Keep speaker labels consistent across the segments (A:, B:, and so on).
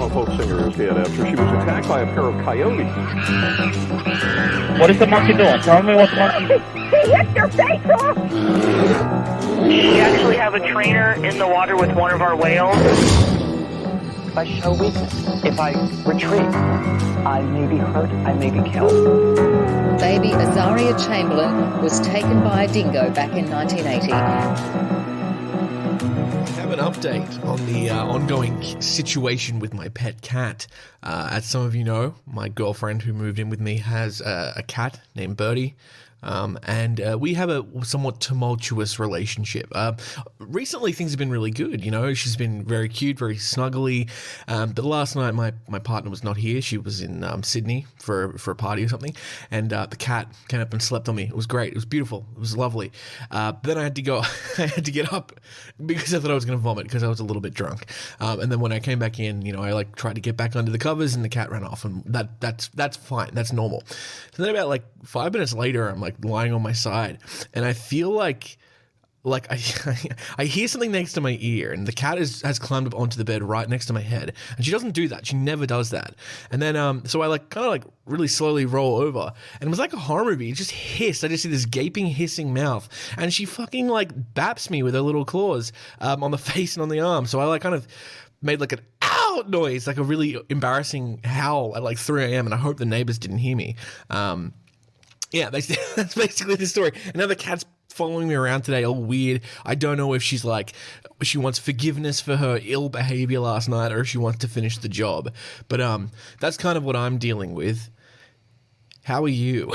A: Chicano folk singer is dead after she was attacked by a pair of coyotes.
B: What is the monkey doing? Tell me what the monkey...
C: He hit your face off!
D: We actually have a trainer in the water with one of our whales.
E: If I show weakness, if I retreat, I may be hurt, I may be killed.
F: Baby Azaria Chamberlain was taken by a dingo back in 1980.
G: Have an update on the ongoing situation with my pet cat. As some of you know, my girlfriend who moved in with me has a cat named Birdie. And we have a somewhat tumultuous relationship. Recently, things have been really good. You know, she's been very cute, very snuggly. But last night, my partner was not here. She was in Sydney for a party or something. And the cat came up and slept on me. It was great. It was beautiful. It was lovely. But then I had to go. I had to get up because I thought I was going to vomit because I was a little bit drunk. And then when I came back in, you know, I tried to get back under the covers and the cat ran off. And that's fine. That's normal. So then about 5 minutes later, I'm lying on my side and I feel like I hear something next to my ear and the cat has climbed up onto the bed right next to my head, and she doesn't do that. She never does that. And then so I kind of really slowly roll over, and it was like a horror movie. It just hissed. I just see this gaping, hissing mouth, and she fucking baps me with her little claws on the face and on the arm. So I kind of made an ow noise, a really embarrassing howl at 3 a.m. and I hope the neighbors didn't hear me. Yeah, that's basically the story. And now the cat's following me around today, all weird. I don't know if she's she wants forgiveness for her ill behavior last night or if she wants to finish the job. But that's kind of what I'm dealing with. How are you?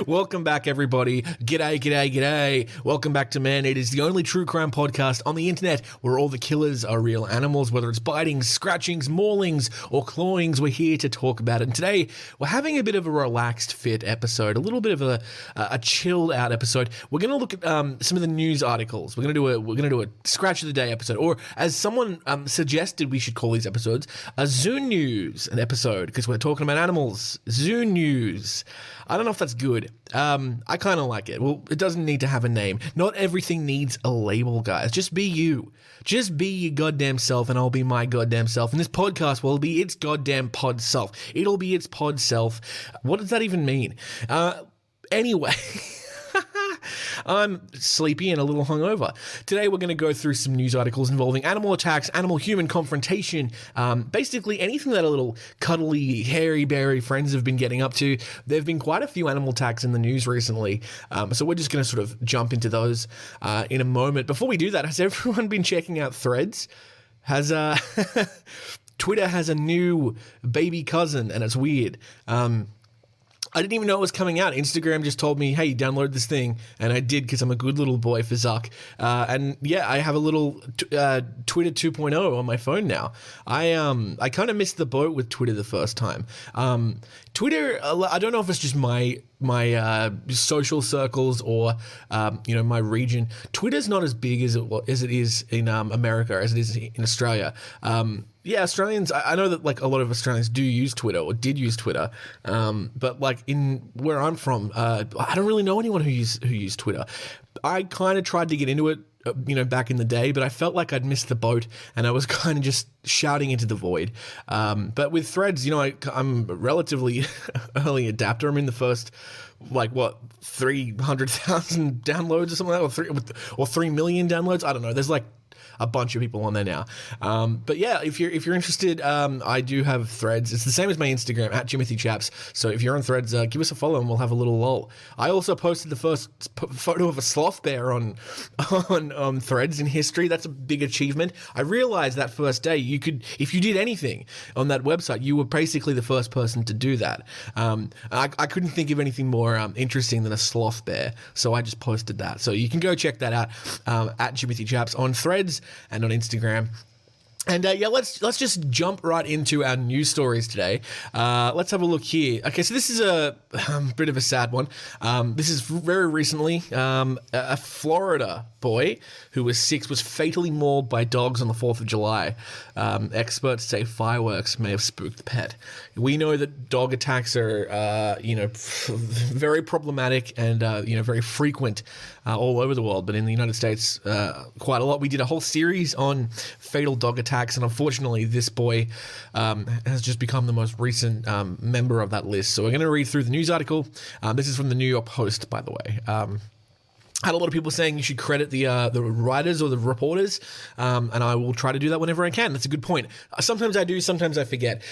G: Welcome back, everybody. G'day, g'day, g'day. Welcome back to Man Eaters, the only true crime podcast on the internet where all the killers are real animals, whether it's bitings, scratchings, maulings, or clawings. We're here to talk about it. And today, we're having a bit of a relaxed, fit episode, a little bit of a chilled out episode. We're going to look at some of the news articles. We're going to do a scratch of the day episode, or as someone suggested, we should call these episodes a Zoo News an episode because we're talking about animals. Zoo News. I don't know if that's good. I kind of like it. Well, it doesn't need to have a name. Not everything needs a label, guys. Just be you. Just be your goddamn self, and I'll be my goddamn self. And this podcast will be its goddamn pod self. It'll be its pod self. What does that even mean? Anyway. I'm sleepy and a little hungover. Today we're going to go through some news articles involving animal attacks, animal-human confrontation, basically anything that our little cuddly, hairy-beary friends have been getting up to. There have been quite a few animal attacks in the news recently, so we're just going to sort of jump into those in a moment. Before we do that, has everyone been checking out Threads? Twitter has a new baby cousin, and it's weird. I didn't even know it was coming out. Instagram just told me, hey, download this thing. And I did because I'm a good little boy for Zuck. And yeah, I have a little Twitter 2.0 on my phone now. I kind of missed the boat with Twitter the first time. Twitter, I don't know if it's just my social circles or my region. Twitter's not as big as it is in America, as it is in Australia. Yeah, Australians, I know that a lot of Australians do use Twitter or did use Twitter, but in where I'm from, I don't really know anyone who used Twitter. I kind of tried to get into it, back in the day, but I felt like I'd missed the boat and I was kind of just shouting into the void. But with Threads, I'm a relatively early adapter. I'm in the first 300,000 downloads or something like that, or 3 million downloads. I don't know. There's a bunch of people on there now. But yeah, if you're interested, I do have Threads. It's the same as my Instagram, @JimothyChaps. So if you're on Threads, give us a follow and we'll have a little lol. I also posted the first photo of a sloth bear on Threads in history. That's a big achievement. I realized that first day if you did anything on that website, you were basically the first person to do that. I couldn't think of anything more interesting than a sloth bear, so I just posted that. So you can go check that out @JimothyChaps on Threads and on Instagram. And let's just jump right into our news stories today. Let's have a look here. Okay, so this is a bit of a sad one. This is very recently. A Florida boy who was 6 was fatally mauled by dogs on the 4th of July. Experts say fireworks may have spooked the pet. We know that dog attacks are, very problematic and, very frequent all over the world. But in the United States, quite a lot. We did a whole series on fatal dog attacks attacks, and unfortunately, this boy has just become the most recent member of that list. So we're going to read through the news article. This is from the New York Post, by the way. Had a lot of people saying you should credit the writers or the reporters, and I will try to do that whenever I can. That's a good point. Sometimes I do, sometimes I forget.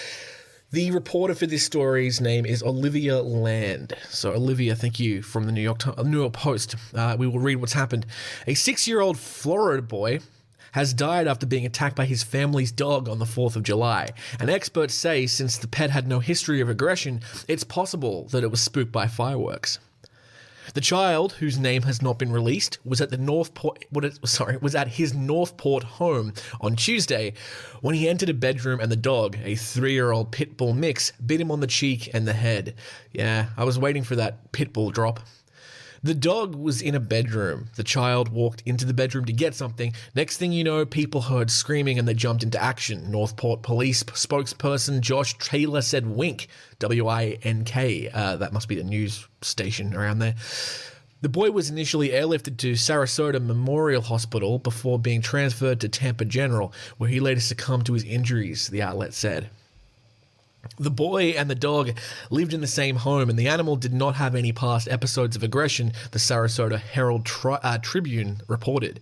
G: The reporter for this story's name is Olivia Land. So, Olivia, thank you, from the New York Post. We will read what's happened. A 6-year-old Florida boy has died after being attacked by his family's dog on the 4th of July. And experts say since the pet had no history of aggression, it's possible that it was spooked by fireworks. The child, whose name has not been released, was at his Northport home on Tuesday when he entered a bedroom and the dog, a 3-year-old Pitbull mix, bit him on the cheek and the head. Yeah, I was waiting for that Pitbull drop. The dog was in a bedroom. The child walked into the bedroom to get something. Next thing you know, people heard screaming and they jumped into action. Northport Police spokesperson Josh Taylor said wink, W-I-N-K. That must be the news station around there. The boy was initially airlifted to Sarasota Memorial Hospital before being transferred to Tampa General, where he later succumbed to his injuries, the outlet said. The boy and the dog lived in the same home, and the animal did not have any past episodes of aggression, the Sarasota Herald Tribune reported.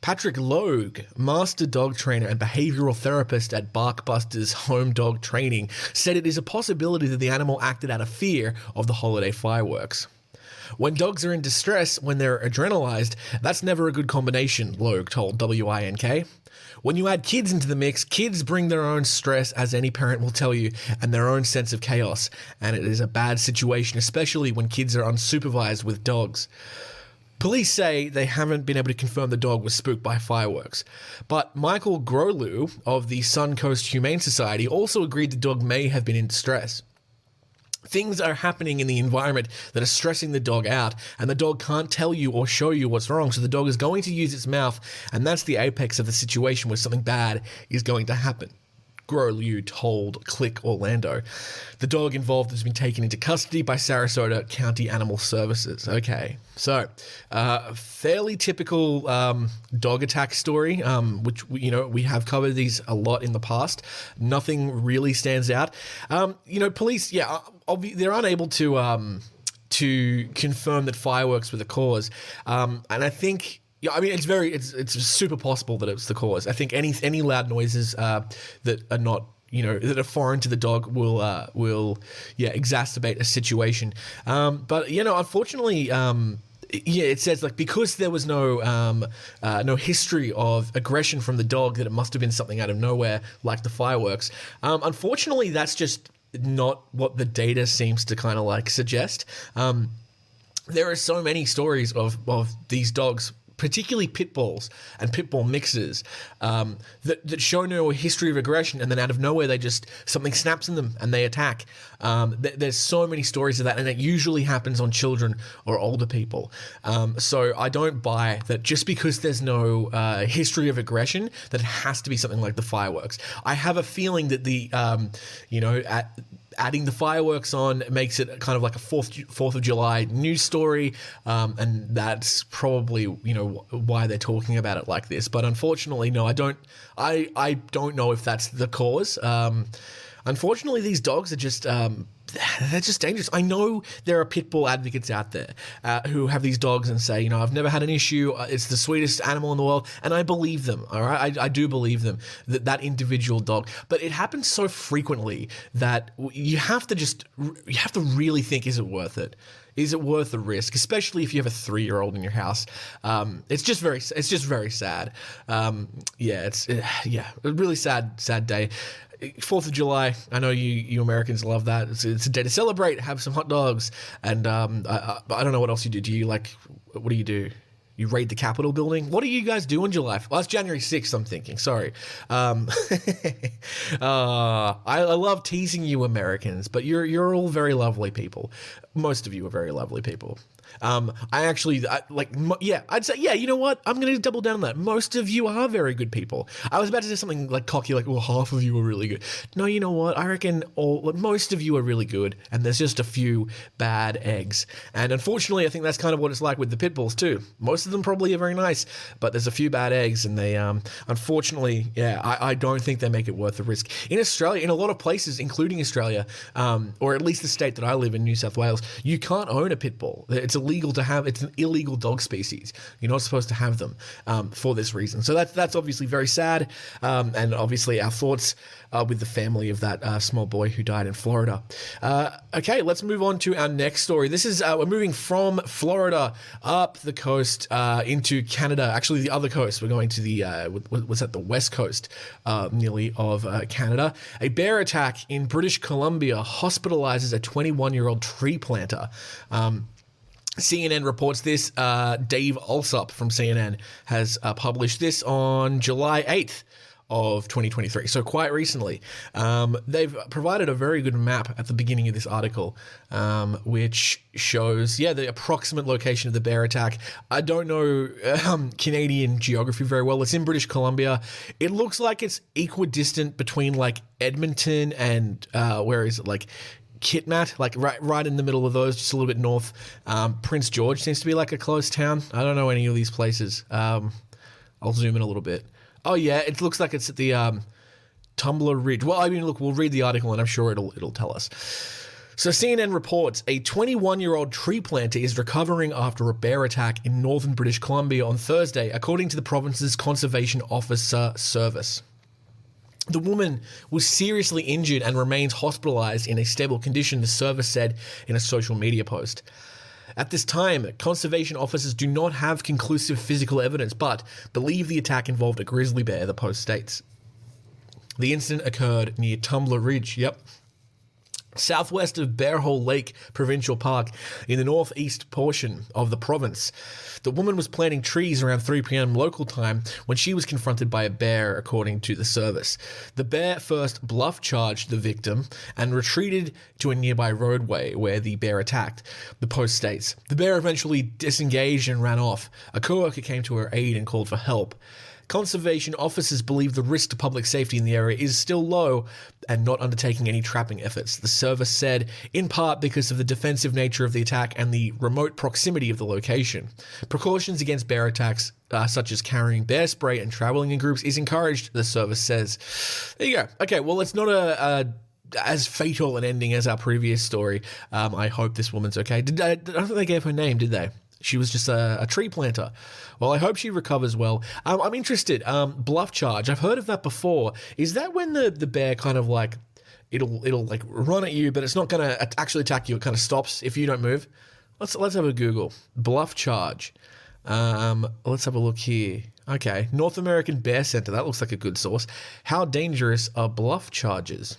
G: Patrick Logue, master dog trainer and behavioral therapist at Barkbusters Home Dog Training, said it is a possibility that the animal acted out of fear of the holiday fireworks. When dogs are in distress, when they're adrenalized, that's never a good combination, Logue told WINK. When you add kids into the mix, kids bring their own stress, as any parent will tell you, and their own sense of chaos. And it is a bad situation, especially when kids are unsupervised with dogs. Police say they haven't been able to confirm the dog was spooked by fireworks. But Michael Grolu of the Suncoast Humane Society also agreed the dog may have been in distress. Things are happening in the environment that are stressing the dog out, and the dog can't tell you or show you what's wrong, so the dog is going to use its mouth, and that's the apex of the situation where something bad is going to happen. Grolu told Click Orlando. The dog involved has been taken into custody by Sarasota County Animal Services. Okay, so fairly typical dog attack story, which we have covered these a lot in the past. Nothing really stands out. Police, they're unable to confirm that fireworks were the cause, and I think. Yeah, I mean, it's super possible that it's the cause. I think any loud noises that are not, that are foreign to the dog will exacerbate a situation. But unfortunately, it says because there was no history of aggression from the dog, that it must have been something out of nowhere, like the fireworks. Unfortunately, that's just not what the data seems to kind of suggest. There are so many stories of these dogs, particularly pit bulls and pit bull mixes, that show no history of aggression, and then out of nowhere something snaps in them and they attack. There's so many stories of that, and it usually happens on children or older people. So I don't buy that just because there's no history of aggression that it has to be something like the fireworks. I have a feeling that adding the fireworks on makes it kind of like a 4th of July news story, and that's probably why they're talking about it like this. But unfortunately, no, I don't know if that's the cause. Unfortunately, these dogs are just they're just dangerous. I know there are pit bull advocates out there who have these dogs and say, I've never had an issue. It's the sweetest animal in the world, and I believe them. All right, I do believe them, that individual dog. But it happens so frequently that you have to really think: is it worth it? Is it worth the risk? Especially if you have a 3-year-old in your house. It's just very sad. It's a really sad day. 4th of July, I know you Americans love that. It's a day to celebrate, have some hot dogs, and I don't know what else you do. Do you what do you do? You raid the Capitol building? What do you guys do on July? Well, it's January 6th, I'm thinking. Sorry. I love teasing you Americans, but you're all very lovely people. most of you are very lovely people. I'd say, yeah, you know what? I'm going to double down on that. Most of you are very good people. I was about to say something like cocky, like, well, half of you are really good. No, you know what? I reckon most of you are really good, and there's just a few bad eggs. And unfortunately, I think that's kind of what it's like with the Pitbulls too. Most of them probably are very nice, but there's a few bad eggs, and they, unfortunately, I don't think they make it worth the risk. In Australia, in a lot of places, including Australia, or at least the state that I live in, New South Wales, you can't own a Pitbull. It's illegal to have. It's an illegal dog species. You're not supposed to have them for this reason. So that's obviously very sad, and obviously our thoughts are with the family of that small boy who died in Florida. Okay, let's move on to our next story. This is we're moving from Florida up the coast into Canada. Actually, the other coast. We're going to the what's that? The west coast, nearly of Canada. A bear attack in British Columbia hospitalizes a 21-year-old tree planter. CNN reports this. Dave Alsop from CNN has published this on July 8th of 2023, so quite recently. They've provided a very good map at the beginning of this article, which shows, the approximate location of the bear attack. I don't know Canadian geography very well. It's in British Columbia. It looks like it's equidistant between like Edmonton and where is it, like Kitmat, like right in the middle of those, just a little bit north. Prince George seems to be like a close town. I don't know any of these places. I'll zoom in a little bit. Oh yeah, it looks like it's at the Tumbler Ridge. Well, I mean, look, we'll read the article and I'm sure it'll tell us. So CNN reports a 21-year-old tree planter is recovering after a bear attack in northern British Columbia on Thursday, according to the province's Conservation Officer Service. The woman was seriously injured and remains hospitalized in a stable condition, the service said in a social media post. At this time, conservation officers do not have conclusive physical evidence, but believe the attack involved a grizzly bear, the post states. The incident occurred near Tumbler Ridge, southwest of Bear Hole Lake Provincial Park in the northeast portion of the province. The woman was planting trees around 3 p.m. local time when she was confronted by a bear, according to the service. The bear first bluff charged the victim and retreated to a nearby roadway where the bear attacked, the post states. The bear eventually disengaged and ran off. A coworker came to her aid and called for help. Conservation officers believe the risk to public safety in the area is still low and not undertaking any trapping efforts, the service said, in part because of the defensive nature of the attack and the remote proximity of the location. Precautions against bear attacks, such as carrying bear spray and traveling in groups, is encouraged, the service says. There you go. Okay, well, it's not as fatal an ending as our previous story. I hope this woman's okay. I don't think they gave her name, did they? She was just a tree planter. Well, I hope she recovers well. I'm interested. Bluff charge. I've heard of that before. Is that when the bear kind of like, it'll like run at you, but it's not going to actually attack you. It kind of stops if you don't move. Let's have a Google. Bluff charge. Let's have a look here. Okay. North American Bear Center. That looks like a good source. How dangerous are bluff charges?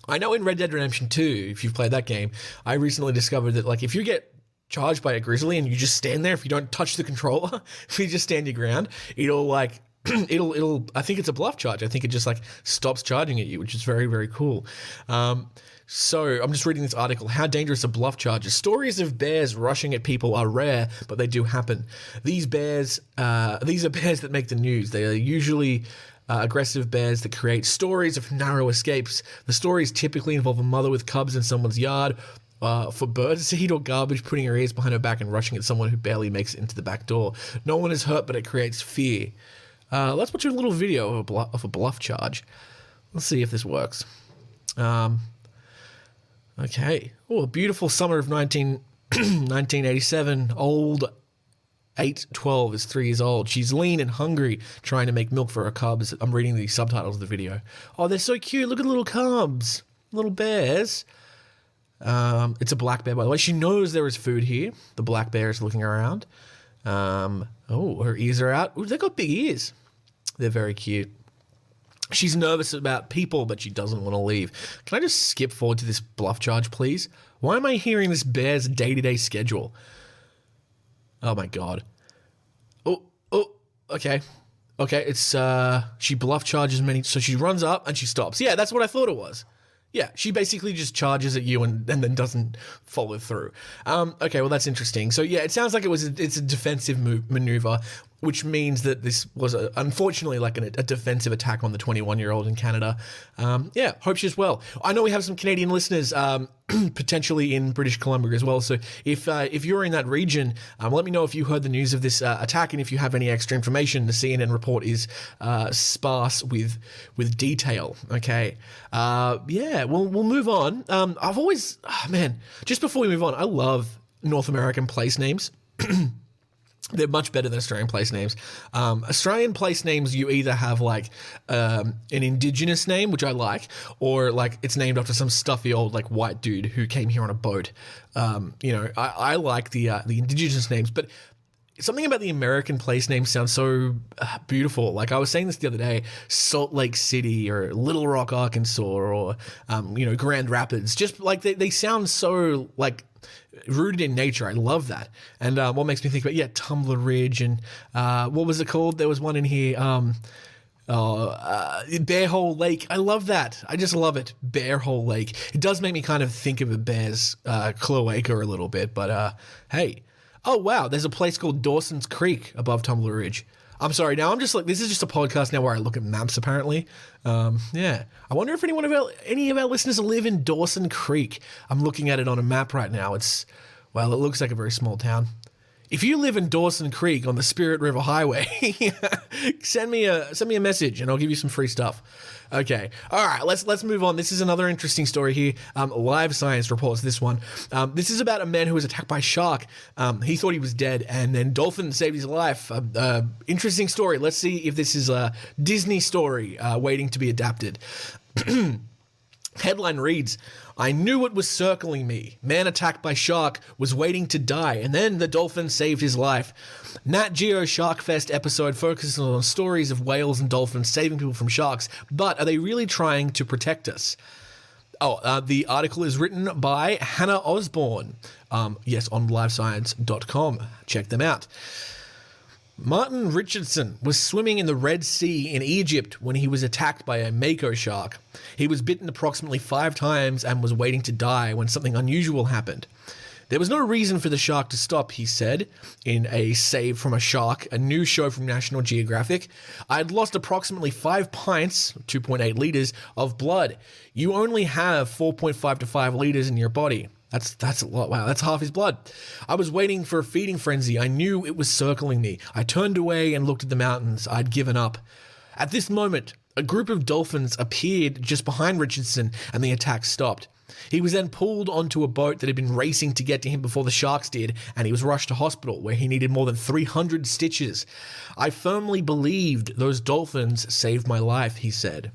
G: I know in Red Dead Redemption 2, if you've played that game, I recently discovered that like if you get charged by a grizzly and you just stand there, if you don't touch the controller, if you just stand your ground, it'll like it'll I think it's a bluff charge. I think it just like stops charging at you, which is very, very cool. So I'm just reading this article. How dangerous are bluff charges? Stories of bears rushing at people are rare, but they do happen. These are bears that make the news. They are usually aggressive bears that create stories of narrow escapes. The stories typically involve a mother with cubs in someone's yard, for birdseed or garbage, putting her ears behind her back and rushing at someone who barely makes it into the back door. No one is hurt, but it creates fear. Let's watch a little video of a bluff charge. Let's see if this works. Okay. Oh, a beautiful summer of 1987. Old 812 is 3 years old. She's lean and hungry, trying to make milk for her cubs. I'm reading the subtitles of the video. Oh, they're so cute. Look at the little cubs. Little bears. It's a black bear, by the way. She knows there is food here. The black bear is looking around. Oh, her ears are out. Ooh, they've got big ears. They're very cute. She's nervous about people, but she doesn't want to leave. Can I just skip forward to this bluff charge, please? Why am I hearing this bear's day-to-day schedule? Oh my god. Oh, okay. Okay, it's, she bluff charges many, so she runs up and she stops. Yeah, that's what I thought it was. Yeah, she basically just charges at you and then doesn't follow through. Okay, well, that's interesting. So, yeah, it sounds like it's a defensive maneuver, which means that this was, unfortunately, like a defensive attack on the 21-year-old in Canada. Yeah, hope she's well. I know we have some Canadian listeners, potentially in British Columbia as well. So if you're in that region, let me know if you heard the news of this attack, and if you have any extra information. The CNN report is sparse with detail. Okay, yeah, we'll move on. I've always, just before we move on, I love North American place names. They're much better than Australian place names. Australian place names, you either have like an indigenous name, which I like, or like it's named after some stuffy old like white dude who came here on a boat. I like the indigenous names, but something about the American place names sounds so beautiful. Like I was saying this the other day, Salt Lake City or Little Rock, Arkansas, or Grand Rapids. Just like they sound so like rooted in nature. I love that. And what makes me think about, Tumbler Ridge, and what was it called? There was one in here, Bear Hole Lake. I love that. I just love it. Bear Hole Lake. It does make me kind of think of a bear's cloaca a little bit, but hey. Oh, wow, there's a place called Dawson's Creek above Tumbler Ridge. I'm sorry, now I'm just like, this is just a podcast now where I look at maps, apparently. Yeah. I wonder if any of our listeners live in Dawson Creek. I'm looking at it on a map right now. It looks like a very small town. If you live in Dawson Creek on the Spirit River Highway, send me a message and I'll give you some free stuff. Okay. All right. Let's move on. This is another interesting story here. Live Science reports this one. This is about a man who was attacked by a shark. He thought he was dead, and then dolphin saved his life. Interesting story. Let's see if this is a Disney story waiting to be adapted. Headline reads, "I knew it was circling me. Man attacked by shark, was waiting to die, and then the dolphin saved his life." Nat Geo Shark Fest episode focuses on stories of whales and dolphins saving people from sharks, but are they really trying to protect us? The article is written by Hannah Osborne. Yes, on livescience.com. Check them out. Martin Richardson was swimming in the Red Sea in Egypt when he was attacked by a mako shark. He was bitten approximately 5 times and was waiting to die when something unusual happened. There was no reason for the shark to stop, he said, in a Save from a Shark, a new show from National Geographic. "I had lost approximately 5 pints, 2.8 litres, of blood. You only have 4.5 to 5 litres in your body. That's a lot. Wow, that's half his blood. I was waiting for a feeding frenzy. I knew it was circling me. I turned away and looked at the mountains. I'd given up. At this moment, a group of dolphins appeared just behind Richardson and the attack stopped. He was then pulled onto a boat that had been racing to get to him before the sharks did, and he was rushed to hospital where he needed more than 300 stitches. I firmly believed those dolphins saved my life," he said.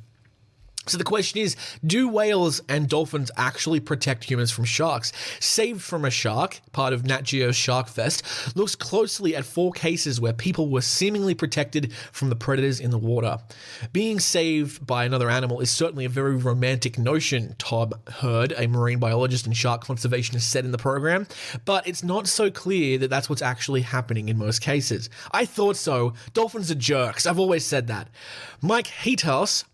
G: So the question is, do whales and dolphins actually protect humans from sharks? Saved from a Shark, part of Nat Geo's Shark Fest, looks closely at 4 cases where people were seemingly protected from the predators in the water. Being saved by another animal is certainly a very romantic notion, Todd Hurd, a marine biologist and shark conservationist, said in the program, but it's not so clear that that's what's actually happening in most cases. I thought so. Dolphins are jerks. I've always said that. Mike Hatehouse,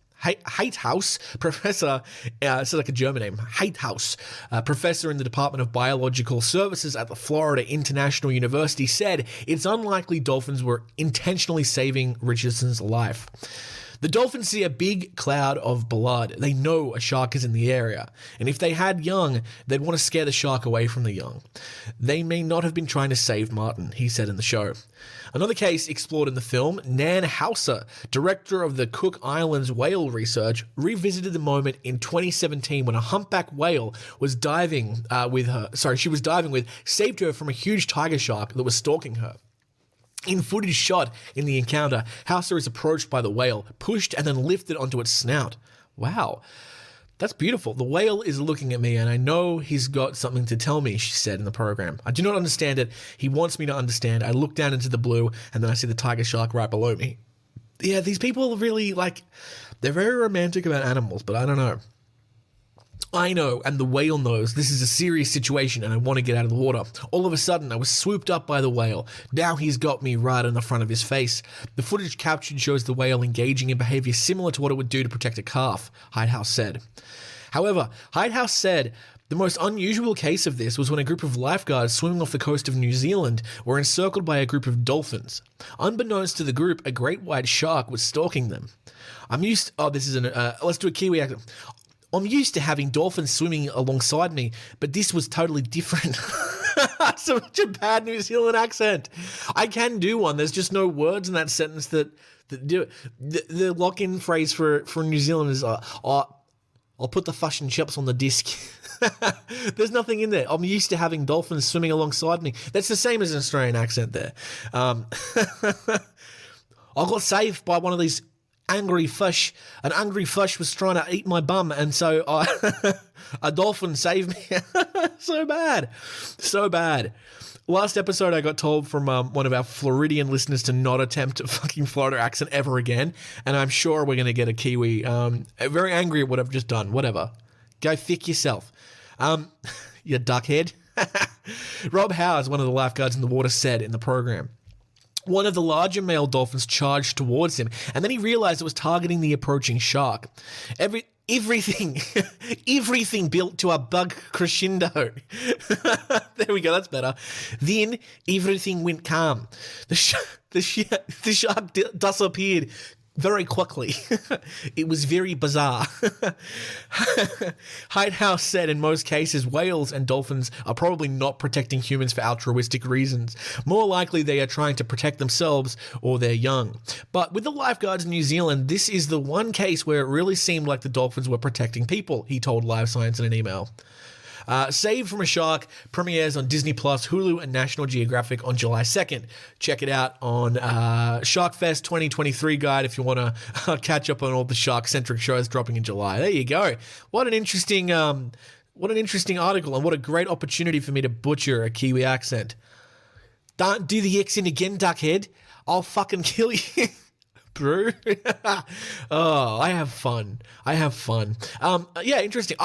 G: professor, it's like a German name, Hatehouse, professor in the Department of Biological Services at the Florida International University, said it's unlikely dolphins were intentionally saving Richardson's life. The dolphins see a big cloud of blood. They know a shark is in the area, and if they had young, they'd want to scare the shark away from the young. They may not have been trying to save Martin, he said in the show. Another case explored in the film, Nan Hauser, director of the Cook Islands whale research, revisited the moment in 2017 when a humpback whale was diving saved her from a huge tiger shark that was stalking her. In footage shot in the encounter, Hauser is approached by the whale, pushed and then lifted onto its snout. Wow. That's beautiful. The whale is looking at me and I know he's got something to tell me, she said in the program. I do not understand it. He wants me to understand. I look down into the blue and then I see the tiger shark right below me. Yeah, these people really they're very romantic about animals, but I don't know. I know, and the whale knows, this is a serious situation and I want to get out of the water. All of a sudden, I was swooped up by the whale. Now he's got me right in the front of his face. The footage captured shows the whale engaging in behavior similar to what it would do to protect a calf, Hidehouse said. However, Hidehouse said the most unusual case of this was when a group of lifeguards swimming off the coast of New Zealand were encircled by a group of dolphins. Unbeknownst to the group, a great white shark was stalking them. Let's do a Kiwi accent. I'm used to having dolphins swimming alongside me, but this was totally different. Such a bad New Zealand accent. I can do one. There's just no words in that sentence that do it. The lock-in phrase for New Zealand is, I'll put the fish and chips on the disc. There's nothing in there. I'm used to having dolphins swimming alongside me. That's the same as an Australian accent there. I got saved by one of these angry fish. An angry fish was trying to eat my bum, and so a dolphin saved me. So bad. Last episode, I got told from one of our Floridian listeners to not attempt a fucking Florida accent ever again, and I'm sure we're going to get a Kiwi. Very angry at what I've just done. Whatever. Go thick yourself. You duckhead. Rob Howes, one of the lifeguards in the water, said in the program, one of the larger male dolphins charged towards him, and then he realized it was targeting the approaching shark. Everything built to a bug crescendo. There we go, that's better. Then everything went calm. The shark disappeared very quickly. It was very bizarre. Hidehouse said in most cases, whales and dolphins are probably not protecting humans for altruistic reasons. More likely they are trying to protect themselves or their young. But with the lifeguards in New Zealand, this is the one case where it really seemed like the dolphins were protecting people, he told Live Science in an email. Saved from a Shark premieres on Disney+, Hulu, and National Geographic on July 2nd. Check it out on Sharkfest 2023 guide if you want to catch up on all the shark-centric shows dropping in July. There you go. What an interesting article, and what a great opportunity for me to butcher a Kiwi accent. Don't do the accent again, duckhead. I'll fucking kill you. Bro. Oh, I have fun. Yeah, interesting.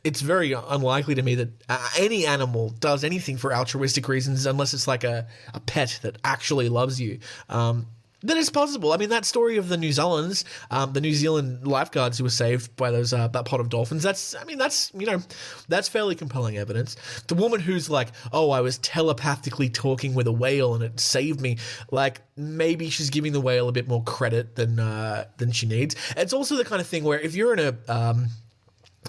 G: It's very unlikely to me that any animal does anything for altruistic reasons unless it's like a pet that actually loves you. That is possible. I mean, that story of the New Zealand lifeguards who were saved by those that pot of dolphins. That's fairly compelling evidence. The woman who's like, oh, I was telepathically talking with a whale and it saved me. Like, maybe she's giving the whale a bit more credit than she needs. It's also the kind of thing where if you're in a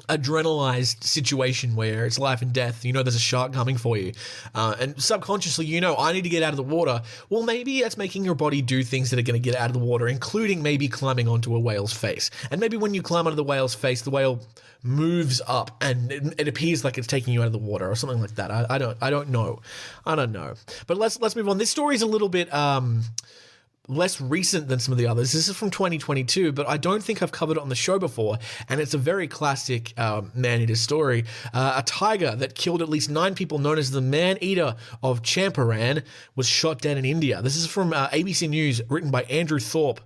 G: adrenalized situation where it's life and death, there's a shark coming for you, and subconsciously I need to get out of the water. Well, maybe that's making your body do things that are going to get out of the water, including maybe climbing onto a whale's face. And maybe when you climb onto the whale's face, the whale moves up and it appears like it's taking you out of the water or something like that. I don't know. But let's move on. This story is a little bit less recent than some of the others. This is from 2022, but I don't think I've covered it on the show before, and it's a very classic man-eater story. A tiger that killed at least 9 people, known as the Eater of Champaran, was shot dead in India. This is from ABC News, written by Andrew Thorpe,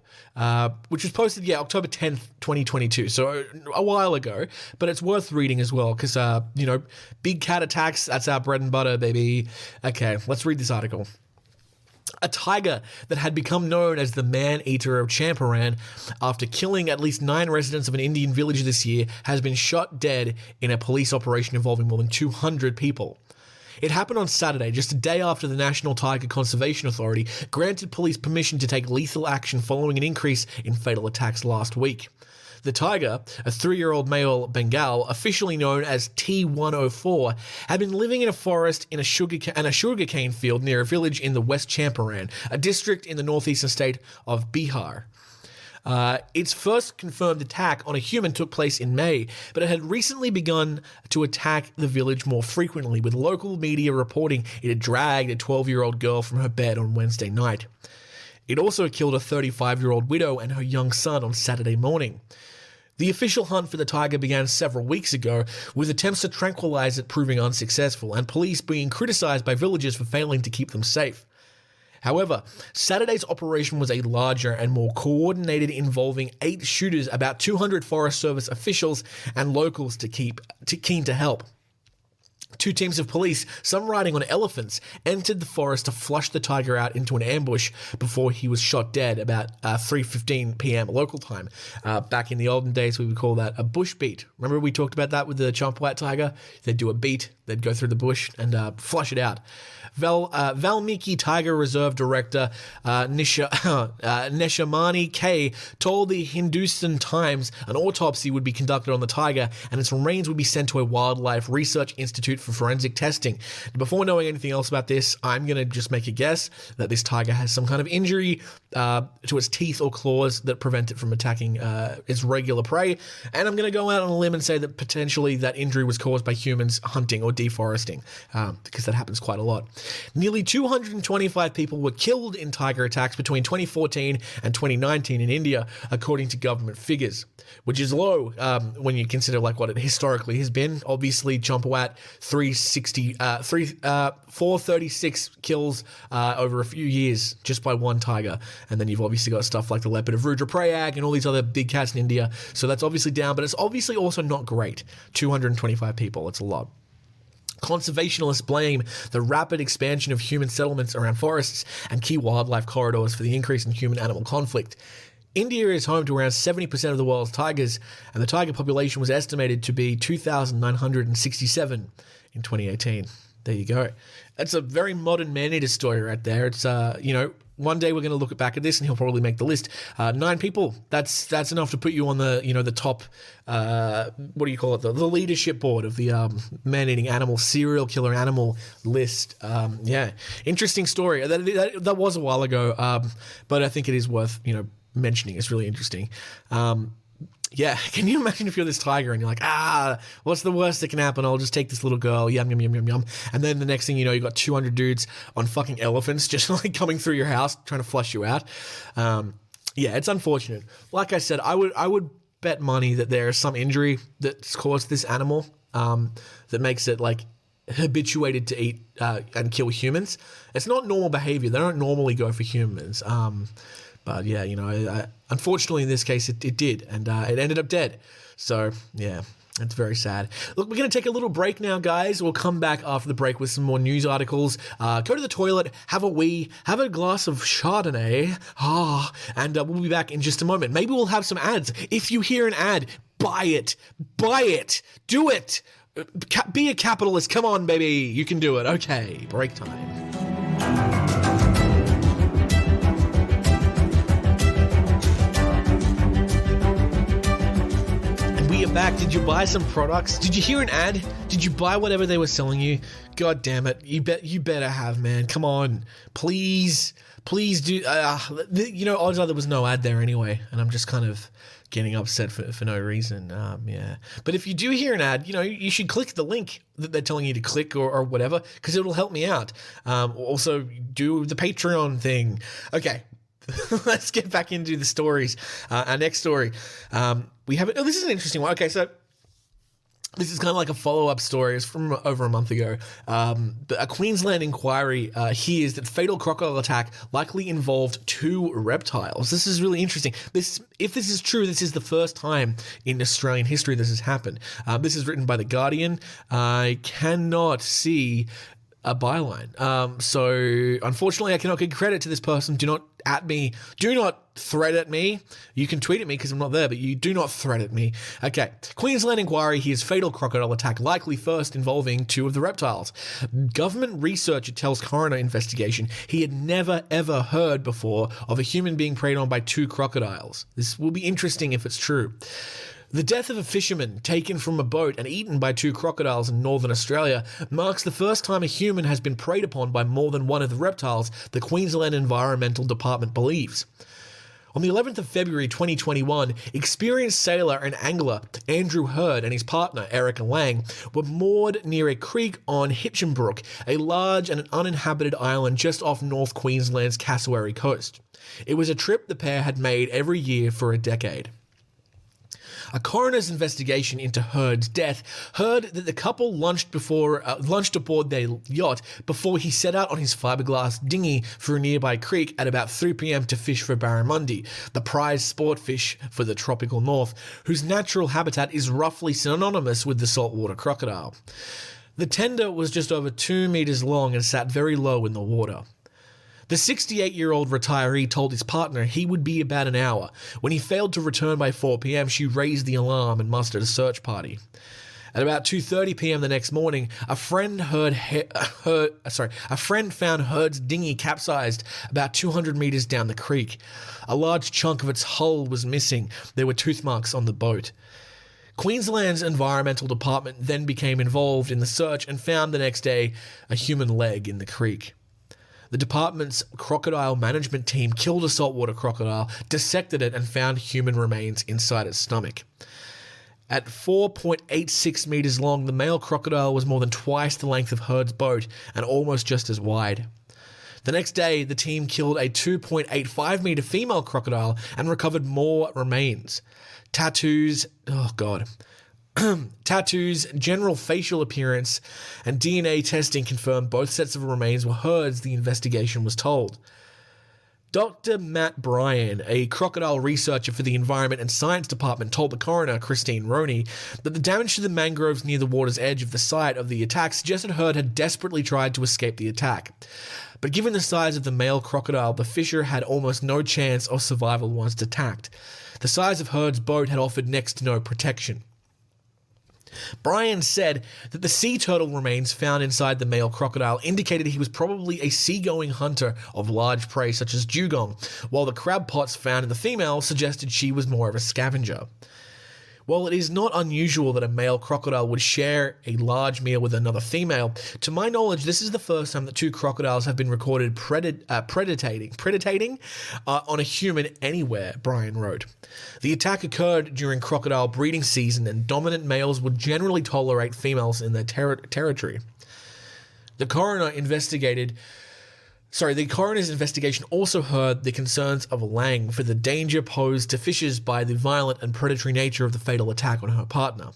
G: which was posted, October 10th, 2022, so a while ago, but it's worth reading as well, because, big cat attacks, that's our bread and butter, baby. Okay, let's read this article. A tiger that had become known as the Eater of Champaran after killing at least 9 residents of an Indian village this year has been shot dead in a police operation involving more than 200 people. It happened on Saturday, just a day after the National Tiger Conservation Authority granted police permission to take lethal action following an increase in fatal attacks last week. The tiger, a 3-year-old male Bengal, officially known as T104, had been living in a forest in a sugarcane field near a village in the West Champaran, a district in the northeastern state of Bihar. Its first confirmed attack on a human took place in May, but it had recently begun to attack the village more frequently, with local media reporting it had dragged a 12-year-old girl from her bed on Wednesday night. It also killed a 35-year-old widow and her young son on Saturday morning. The official hunt for the tiger began several weeks ago, with attempts to tranquilize it proving unsuccessful, and police being criticized by villagers for failing to keep them safe. However, Saturday's operation was a larger and more coordinated, involving 8 shooters, about 200 Forest Service officials, and locals keen to help. 2 teams of police, some riding on elephants, entered the forest to flush the tiger out into an ambush before he was shot dead about 3:15 p.m. local time. Back in the olden days, we would call that a bush beat. Remember we talked about that with the Champawat tiger? They'd do a beat, they'd go through the bush and flush it out. Valmiki Tiger Reserve Director Neshamani K told the Hindustan Times an autopsy would be conducted on the tiger and its remains would be sent to a wildlife research institute for forensic testing. Before knowing anything else about this, I'm going to just make a guess that this tiger has some kind of injury to its teeth or claws that prevent it from attacking its regular prey, and I'm going to go out on a limb and say that potentially that injury was caused by humans hunting or deforesting, because that happens quite a lot. Nearly 225 people were killed in tiger attacks between 2014 and 2019 in India, according to government figures, which is low when you consider like what it historically has been. Obviously, Champawat 436 kills over a few years just by one tiger, and then you've obviously got stuff like the leopard of Rudraprayag and all these other big cats in India. So that's obviously down, but it's obviously also not great. 225 people, it's a lot. Conservationists blame the rapid expansion of human settlements around forests and key wildlife corridors for the increase in human-animal conflict. India is home to around 70% of the world's tigers, and the tiger population was estimated to be 2,967 in 2018. There you go. That's a very modern man-eater story right there. It's, one day we're going to look back at this and he'll probably make the list. 9 people. That's enough to put you on the, the top, what do you call it? The leadership board of the man-eating animal, serial killer animal list. Interesting story. That was a while ago, but I think it is worth, mentioning. It's really interesting. Can you imagine if you're this tiger and you're like, what's the worst that can happen? I'll just take this little girl, yum, yum, yum, yum, yum. And then the next thing you know, you got 200 dudes on fucking elephants just like coming through your house trying to flush you out. It's unfortunate. Like I said, I would bet money that there is some injury that's caused this animal that makes it like habituated to eat and kill humans. It's not normal behavior. They don't normally go for humans. But yeah, unfortunately in this case it did, and it ended up dead. So yeah, it's very sad. Look, we're going to take a little break now, guys. We'll come back after the break with some more news articles. Go to the toilet, have a wee, have a glass of Chardonnay, and we'll be back in just a moment. Maybe we'll have some ads. If you hear an ad, buy it, do it. Be a capitalist. Come on, baby, you can do it. Okay, break time. We are back. Did you buy some products? Did you hear an ad? Did you buy whatever they were selling you? God damn it. You better have, man. Come on. Please do. Odds are there was no ad there anyway, and I'm just kind of getting upset for no reason. But if you do hear an ad, you should click the link that they're telling you to click or whatever, because it'll help me out. Also, do the Patreon thing. Okay. Let's get back into the stories. Our next story, we have. This is an interesting one. Okay, so this is kind of like a follow-up story. It's from over a month ago. But a Queensland inquiry hears that fatal crocodile attack likely involved 2 reptiles. This is really interesting. If this is true, this is the first time in Australian history this has happened. This is written by The Guardian. I cannot see a byline. So unfortunately I cannot give credit to this person. Do not at me. Do not threat at me. You can tweet at me because I'm not there, but you do not threat at me. Okay. Queensland inquiry hears fatal crocodile attack likely first involving 2 of the reptiles. Government researcher tells coroner investigation he had never ever heard before of a human being preyed on by 2 crocodiles. This will be interesting if it's true. The death of a fisherman taken from a boat and eaten by 2 crocodiles in northern Australia marks the first time a human has been preyed upon by more than one of the reptiles, the Queensland Environmental Department believes. On the 11th of February 2021, experienced sailor and angler Andrew Hurd and his partner Erica Lang were moored near a creek on Hitchinbrook, a large and uninhabited island just off North Queensland's Cassowary coast. It was a trip the pair had made every year for a decade. A coroner's investigation into Hurd's death heard that the couple lunched aboard their yacht before he set out on his fiberglass dinghy for a nearby creek at about 3 p.m. to fish for barramundi, the prized sport fish for the tropical north, whose natural habitat is roughly synonymous with the saltwater crocodile. The tender was just over 2 meters long and sat very low in the water. The 68-year-old retiree told his partner he would be about an hour. When he failed to return by 4 p.m., she raised the alarm and mustered a search party. At about 2:30 p.m. the next morning, a friend found Heard's dinghy capsized about 200 meters down the creek. A large chunk of its hull was missing. There were tooth marks on the boat. Queensland's Environmental Department then became involved in the search and found the next day a human leg in the creek. The department's crocodile management team killed a saltwater crocodile, dissected it, and found human remains inside its stomach. At 4.86 meters long, the male crocodile was more than twice the length of Heard's boat and almost just as wide. The next day, the team killed a 2.85 meter female crocodile and recovered more remains. Tattoos, general facial appearance, and DNA testing confirmed both sets of remains were Heard's, the investigation was told. Dr. Matt Bryan, a crocodile researcher for the Environment and Science Department, told the coroner, Christine Roney, that the damage to the mangroves near the water's edge of the site of the attack suggested Heard had desperately tried to escape the attack. But given the size of the male crocodile, the fisher had almost no chance of survival once attacked. The size of Heard's boat had offered next to no protection. Bryan said that the sea turtle remains found inside the male crocodile indicated he was probably a seagoing hunter of large prey such as dugong, while the crab pots found in the female suggested she was more of a scavenger. While it is not unusual that a male crocodile would share a large meal with another female, to my knowledge, this is the first time that two crocodiles have been recorded predating on a human anywhere, Bryan wrote. The attack occurred during crocodile breeding season, and dominant males would generally tolerate females in their territory. The coroner's investigation also heard the concerns of Lang for the danger posed to fishers by the violent and predatory nature of the fatal attack on her partner.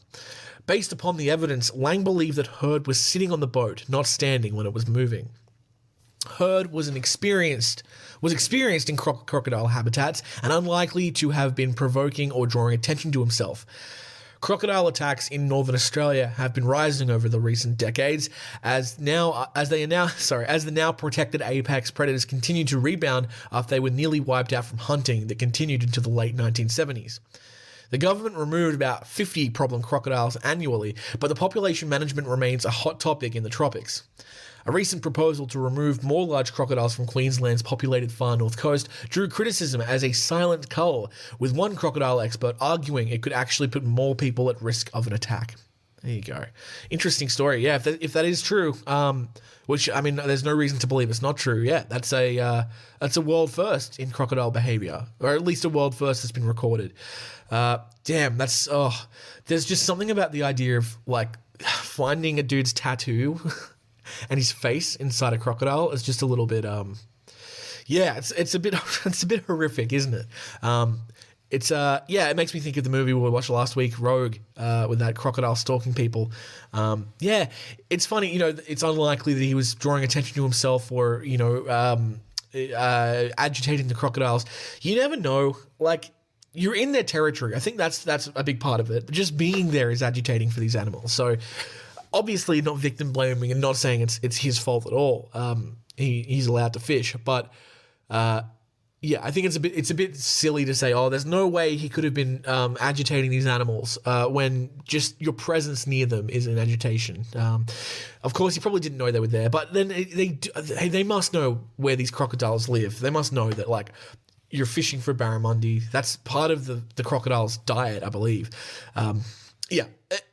G: Based upon the evidence, Lang believed that Heard was sitting on the boat, not standing when it was moving. Heard was experienced in crocodile habitats and unlikely to have been provoking or drawing attention to himself. Crocodile attacks in Northern Australia have been rising over the recent decades as the now protected apex predators continue to rebound after they were nearly wiped out from hunting that continued into the late 1970s. The government removed about 50 problem crocodiles annually, but the population management remains a hot topic in the tropics. A recent proposal to remove more large crocodiles from Queensland's populated far north coast drew criticism as a silent cull, with one crocodile expert arguing it could actually put more people at risk of an attack. There you go. Interesting story. Yeah, if that is true, which, I mean, there's no reason to believe it's not true. Yeah, that's a world first in crocodile behavior, or at least a world first that's been recorded. There's just something about the idea of, like, finding a dude's tattoo and his face inside a crocodile is just a little bit, it's a bit horrific, isn't it? It makes me think of the movie we watched last week, Rogue, with that crocodile stalking people. It's funny, it's unlikely that he was drawing attention to himself or, agitating the crocodiles. You never know, like, you're in their territory. I think that's a big part of it. Just being there is agitating for these animals. So obviously not victim blaming and not saying it's his fault at all. He's allowed to fish, but I think it's a bit silly to say, there's no way he could have been agitating these animals when just your presence near them is an agitation. Of course, he probably didn't know they were there, but then they must know where these crocodiles live. They must know that, like, you're fishing for barramundi. That's part of the crocodile's diet, I believe.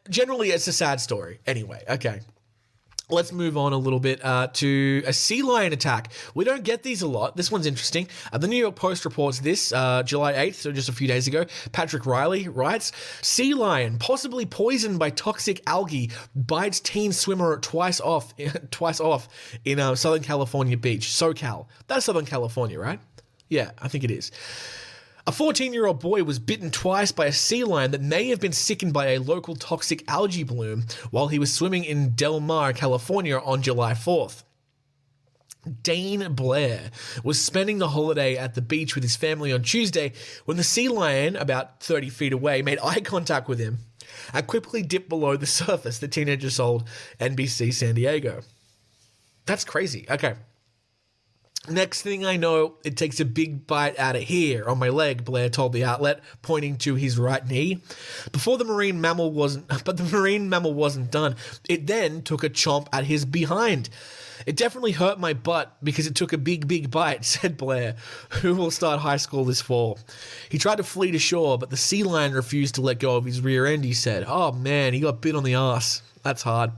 G: Generally, it's a sad story. Anyway, okay. Let's move on a little bit to a sea lion attack. We don't get these a lot. This one's interesting. The New York Post reports this July 8th, so just a few days ago. Patrick Riley writes, sea lion possibly poisoned by toxic algae bites teen swimmer twice off in Southern California beach. SoCal. That's Southern California, right? Yeah, I think it is. A 14-year-old boy was bitten twice by a sea lion that may have been sickened by a local toxic algae bloom while he was swimming in Del Mar, California on July 4th. Dane Blair was spending the holiday at the beach with his family on Tuesday when the sea lion, about 30 feet away, made eye contact with him. and quickly dipped below the surface, the teenager told NBC San Diego. That's crazy. Okay. Next thing I know, it takes a big bite out of here on my leg, Blair told the outlet, pointing to his right knee. But the marine mammal wasn't done. It then took a chomp at his behind. It definitely hurt my butt because it took a big bite, said Blair, who will start high school this fall. He tried to flee to shore, but the sea lion refused to let go of his rear end, he said. Oh man, he got bit on the ass. That's hard.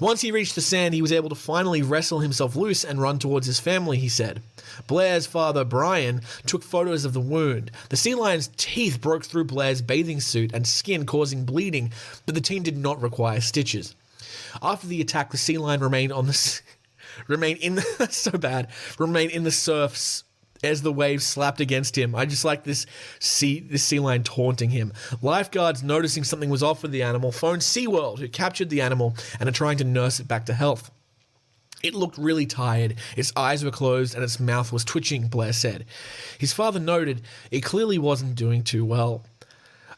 G: Once he reached the sand, he was able to finally wrestle himself loose and run towards his family, he said. Blair's father, Brian, took photos of the wound. The sea lion's teeth broke through Blair's bathing suit and skin, causing bleeding, but the team did not require stitches. After the attack, the sea lion remained in the surfs as the waves slapped against him. I just like this sea lion taunting him. Lifeguards, noticing something was off with the animal, phoned SeaWorld, who captured the animal and are trying to nurse it back to health. It looked really tired. Its eyes were closed and its mouth was twitching, Blair said. His father noted it clearly wasn't doing too well.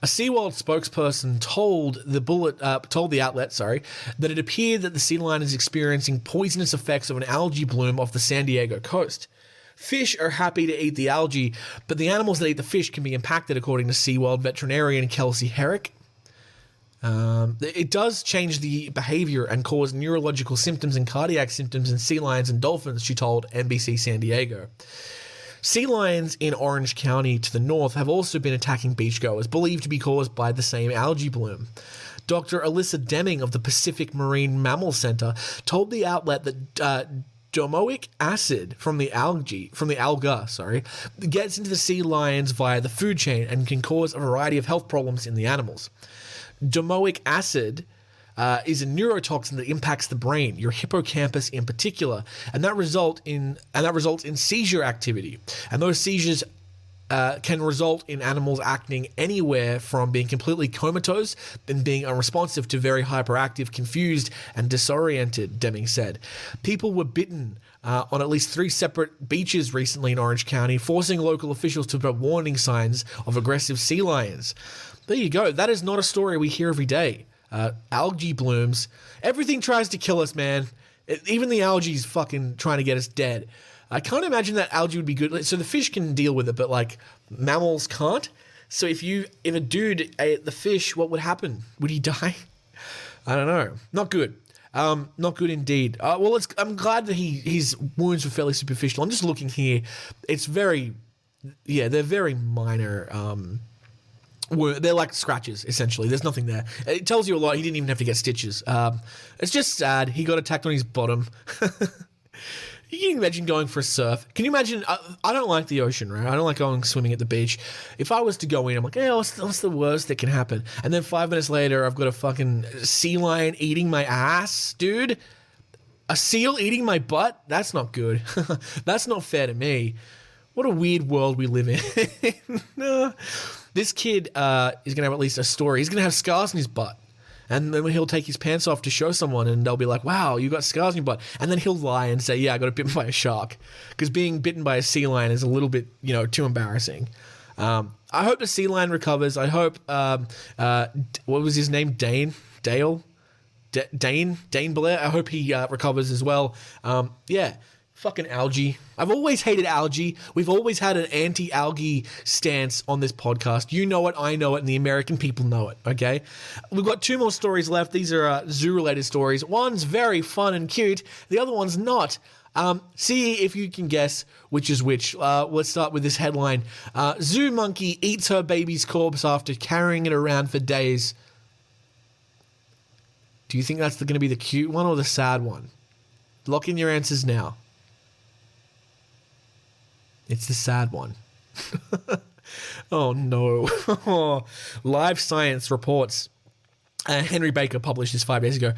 G: A SeaWorld spokesperson told the outlet, that it appeared that the sea lion is experiencing poisonous effects of an algae bloom off the San Diego coast. Fish are happy to eat the algae, but the animals that eat the fish can be impacted, according to SeaWorld veterinarian Kelsey Herrick. It does change the behavior and cause neurological symptoms and cardiac symptoms in sea lions and dolphins, she told NBC San Diego. Sea lions in Orange County to the north have also been attacking beachgoers, believed to be caused by the same algae bloom. Dr. Alyssa Deming of the Pacific Marine Mammal Center told the outlet that domoic acid from the algae gets into the sea lions via the food chain and can cause a variety of health problems in the animals. Domoic acid is a neurotoxin that impacts the brain, your hippocampus in particular, and that results in seizure activity. And those seizures can result in animals acting anywhere from being completely comatose and being unresponsive to very hyperactive, confused, and disoriented, Deming said. People were bitten on at least 3 separate beaches recently in Orange County, forcing local officials to put warning signs of aggressive sea lions. There you go. That is not a story we hear every day. Algae blooms. Everything tries to kill us, man. Even the algae is fucking trying to get us dead. I can't imagine that algae would be good. So the fish can deal with it, but like mammals can't. So if a dude ate the fish, what would happen? Would he die? I don't know. Not good. Not good indeed. I'm glad that his wounds were fairly superficial. I'm just looking here. They're very minor. They're like scratches, essentially. There's nothing there. It tells you a lot. He didn't even have to get stitches. It's just sad. He got attacked on his bottom. You can imagine going for a surf. Can you imagine? I don't like the ocean, right? I don't like going swimming at the beach. If I was to go in, I'm like, hey, what's the worst that can happen? And then 5 minutes later, I've got a fucking sea lion eating my ass, dude. A seal eating my butt? That's not good. That's not fair to me. What a weird world we live in. This kid is going to have at least a story. He's going to have scars on his butt. And then he'll take his pants off to show someone and they'll be like, wow, you got scars on your butt. And then he'll lie and say, yeah, I got bitten by a shark. Because being bitten by a sea lion is a little bit, too embarrassing. I hope the sea lion recovers. I hope, what was his name? Dane Blair. I hope he recovers as well. Fucking algae. I've always hated algae. We've always had an anti-algae stance on this podcast. You know it, I know it, and the American people know it, okay? We've got 2 more stories left. These are zoo-related stories. One's very fun and cute. The other one's not. See if you can guess which is which. Let's start with this headline. Zoo monkey eats her baby's corpse after carrying it around for days. Do you think that's going to be the cute one or the sad one? Lock in your answers now. It's the sad one. Oh, no. Live Science reports. Henry Baker published this 5 days ago.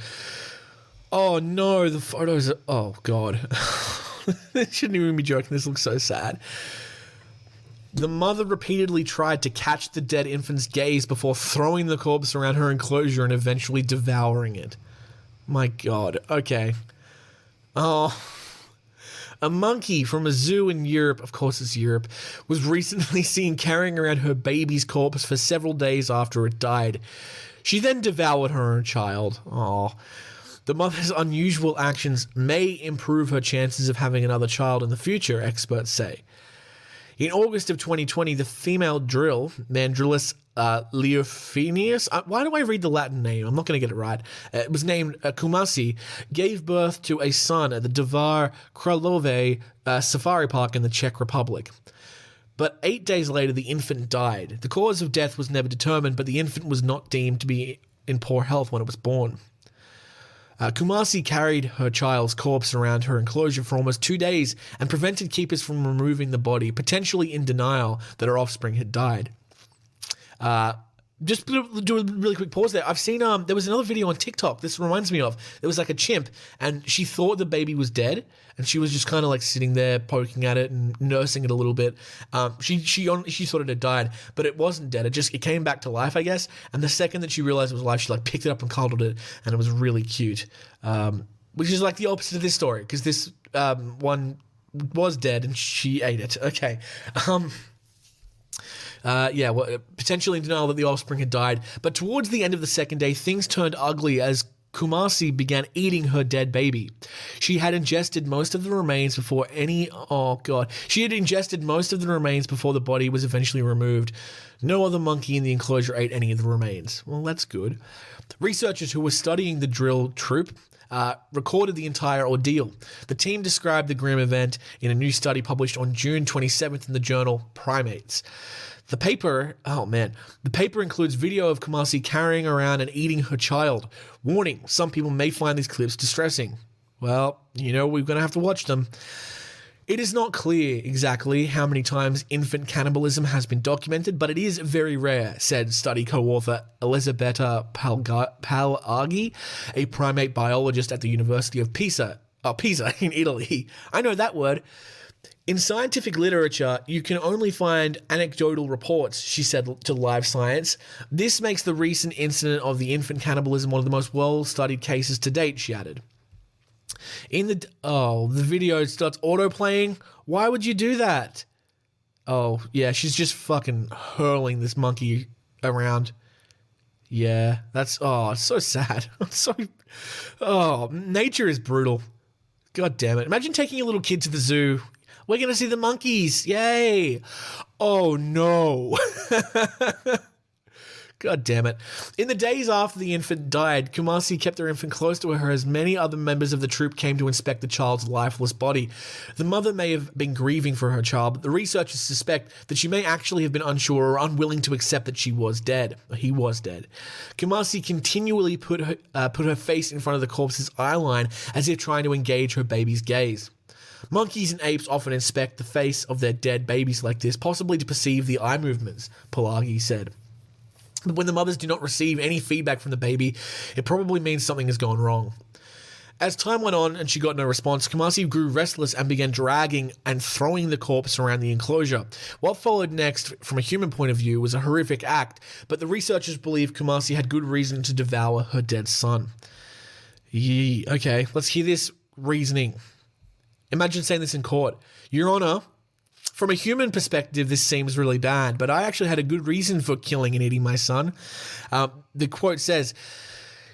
G: Oh, no. The photos are... Oh, God. I shouldn't even be joking. This looks so sad. The mother repeatedly tried to catch the dead infant's gaze before throwing the corpse around her enclosure and eventually devouring it. My God. Okay. Oh... A monkey from a zoo in Europe, of course it's Europe, was recently seen carrying around her baby's corpse for several days after it died. She then devoured her own child. Oh. The mother's unusual actions may improve her chances of having another child in the future, experts say. In August of 2020, the female drill, Mandrillus leophenius, why do I read the Latin name? I'm not going to get it right. It was named Kumasi, gave birth to a son at the Dvar Kralove Safari Park in the Czech Republic. But 8 days later, the infant died. The cause of death was never determined, but the infant was not deemed to be in poor health when it was born. Kumasi carried her child's corpse around her enclosure for almost 2 days and prevented keepers from removing the body, potentially in denial that her offspring had died. Just do a really quick pause there. I've seen, there was another video on TikTok, this reminds me of, there was like a chimp, and she thought the baby was dead, and she was just kind of like sitting there poking at it and nursing it a little bit. She thought it had died, but it wasn't dead. It came back to life, I guess, and the second that she realized it was alive, she like picked it up and cuddled it, and it was really cute. Which is like the opposite of this story, because this one was dead and she ate it. Okay. Potentially in denial that the offspring had died. But towards the end of the second day, things turned ugly as Kumasi began eating her dead baby. She had ingested most of the remains before the body was eventually removed. No other monkey in the enclosure ate any of the remains. Well, that's good. Researchers who were studying the drill troop recorded the entire ordeal. The team described the grim event in a new study published on June 27th in the journal Primates. The paper includes video of Kumasi carrying around and eating her child. Warning, some people may find these clips distressing. Well, we're going to have to watch them. It is not clear exactly how many times infant cannibalism has been documented, but it is very rare, said study co-author Elisabetta Algae, a primate biologist at the University of Pisa in Italy. I know that word. In scientific literature, you can only find anecdotal reports, she said to Live Science. This makes the recent incident of the infant cannibalism one of the most well-studied cases to date, she added. The video starts auto-playing. Why would you do that? Oh, yeah, she's just fucking hurling this monkey around. Yeah, it's so sad. Nature is brutal. God damn it. Imagine taking a little kid to the zoo. We're going to see the monkeys. Yay. Oh, no. God damn it. In the days after the infant died, Kumasi kept her infant close to her as many other members of the troop came to inspect the child's lifeless body. The mother may have been grieving for her child, but the researchers suspect that she may actually have been unsure or unwilling to accept that she was dead. He was dead. Kumasi continually put her face in front of the corpse's eye line as if trying to engage her baby's gaze. Monkeys and apes often inspect the face of their dead babies like this, possibly to perceive the eye movements, Pelagi said. But when the mothers do not receive any feedback from the baby, it probably means something has gone wrong. As time went on and she got no response, Kumasi grew restless and began dragging and throwing the corpse around the enclosure. What followed next, from a human point of view, was a horrific act, but the researchers believe Kumasi had good reason to devour her dead son. Okay, let's hear this reasoning. Imagine saying this in court. Your Honor, from a human perspective, this seems really bad, but I actually had a good reason for killing and eating my son. The quote says,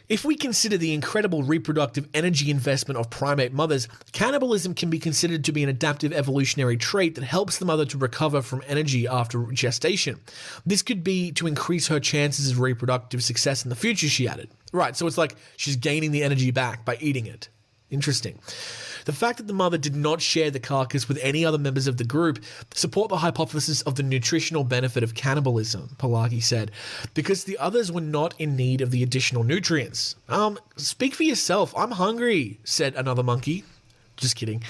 G: if we consider the incredible reproductive energy investment of primate mothers, cannibalism can be considered to be an adaptive evolutionary trait that helps the mother to recover from energy after gestation. This could be to increase her chances of reproductive success in the future, she added. Right, so it's like she's gaining the energy back by eating it. Interesting. The fact that the mother did not share the carcass with any other members of the group support the hypothesis of the nutritional benefit of cannibalism, Pelagi said, because the others were not in need of the additional nutrients. Speak for yourself. I'm hungry, said another monkey. Just kidding.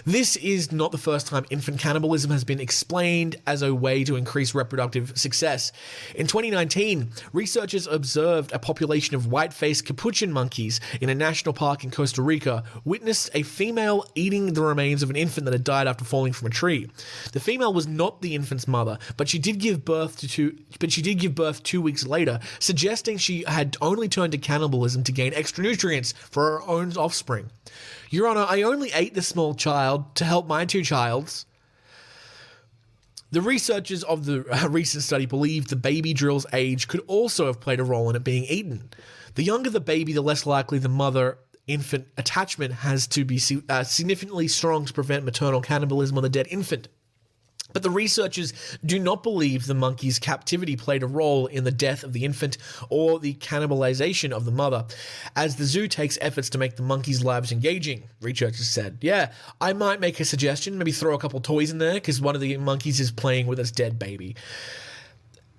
G: This is not the first time infant cannibalism has been explained as a way to increase reproductive success. In 2019, researchers observed a population of white-faced capuchin monkeys in a national park in Costa Rica witnessed a female eating the remains of an infant that had died after falling from a tree. The female was not the infant's mother, but she did give birth 2 weeks later, suggesting she had only turned to cannibalism to gain extra nutrients for her own offspring. Your Honor, I only ate the small child to help my two childs. The researchers of the recent study believe the baby drill's age could also have played a role in it being eaten. The younger the baby, the less likely the mother-infant attachment has to be significantly strong to prevent maternal cannibalism on the dead infant. But the researchers do not believe the monkey's captivity played a role in the death of the infant or the cannibalization of the mother, as the zoo takes efforts to make the monkeys' lives engaging, researchers said. Yeah, I might make a suggestion, maybe throw a couple toys in there, because one of the monkeys is playing with its dead baby.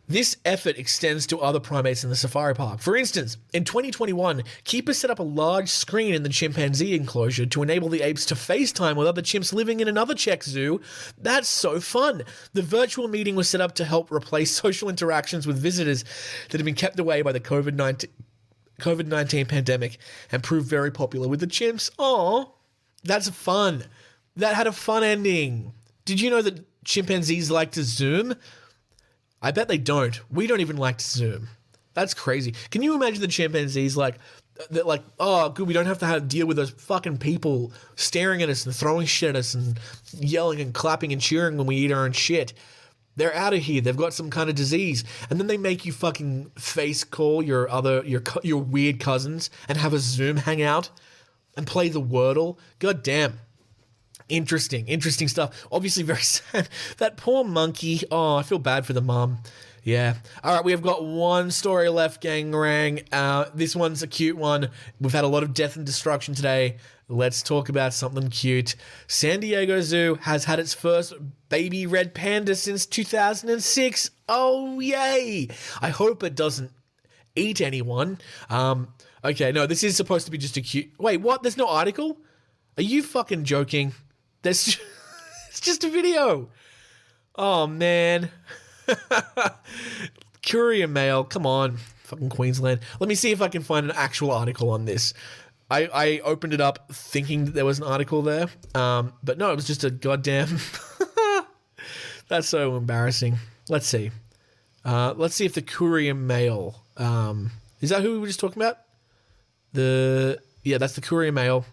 G: This effort extends to other primates in the safari park. For instance, in 2021, keepers set up a large screen in the chimpanzee enclosure to enable the apes to FaceTime with other chimps living in another Czech zoo. That's so fun. The virtual meeting was set up to help replace social interactions with visitors that have been kept away by the COVID-19 pandemic and proved very popular with the chimps. Oh, that's fun. That had a fun ending. Did you know that chimpanzees like to Zoom? I bet they don't. We don't even like to Zoom. That's crazy. Can you imagine the chimpanzees like, oh, good, we don't have to deal with those fucking people staring at us and throwing shit at us and yelling and clapping and cheering when we eat our own shit. They're out of here. They've got some kind of disease. And then they make you fucking face call your weird cousins and have a Zoom hangout and play the Wordle. God damn. Interesting stuff. Obviously very sad. That poor monkey. Oh, I feel bad for the mum. Yeah. All right, we have got one story left, gang rang. This one's a cute one. We've had a lot of death and destruction today. Let's talk about something cute. San Diego Zoo has had its first baby red panda since 2006. Oh, yay. I hope it doesn't eat anyone. Okay, no, this is supposed to be just a cute... Wait, what? There's no article? Are you fucking joking? It's just a video. Oh, man. Courier Mail. Come on. Fucking Queensland. Let me see if I can find an actual article on this. I opened it up thinking that there was an article there. But no, it was just a goddamn... That's so embarrassing. Let's see. Let's see if the Courier Mail... is that who we were just talking about? Yeah, that's the Courier Mail.